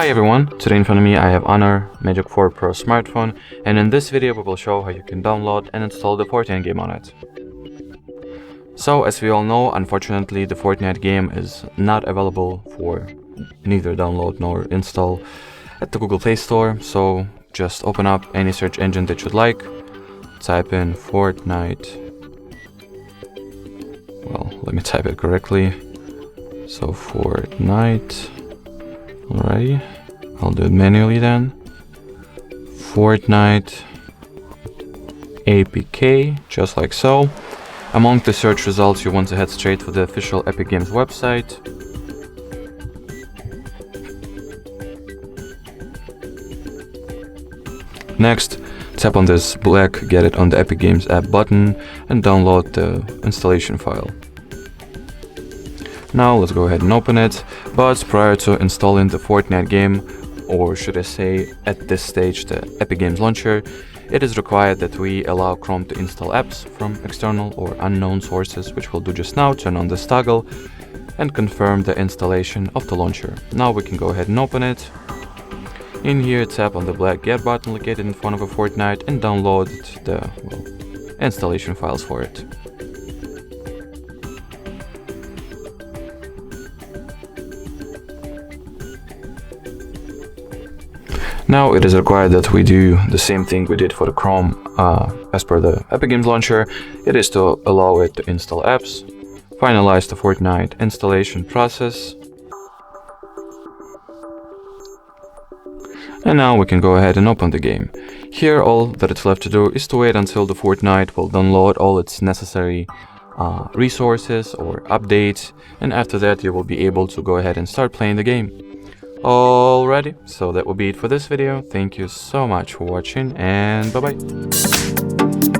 Hi everyone, today in front of me I have HONOR Magic4 Pro smartphone, and in this video we will show how you can download and install the Fortnite game on it. So as we all know, unfortunately the Fortnite game is not available for neither download nor install at the Google Play Store, so just open up any search engine that you'd like, type in Fortnite, well let me type it correctly, so Fortnite. Alrighty, I'll do it manually then. Fortnite APK, just like so. Among the search results, you want to head straight to the official Epic Games website. Next, tap on this black Get It on the Epic Games app button and download the installation file. Now let's go ahead and open it, but prior to installing the Fortnite game, or should I say at this stage the Epic Games launcher, it is required that we allow Chrome to install apps from external or unknown sources, which we'll do just now. Turn on this toggle and confirm the installation of the launcher. Now we can go ahead and open it. In here, tap on the black Get button located in front of a Fortnite and download the installation files for it. Now it is required that we do the same thing we did for the Chrome as per the Epic Games launcher. It is to allow it to install apps, finalize the Fortnite installation process, and now we can go ahead and open the game. Here all that it's left to do is to wait until the Fortnite will download all its necessary resources or updates, and after that you will be able to go ahead and start playing the game. Alrighty, so that will be it for this video. Thank you so much for watching, and bye bye.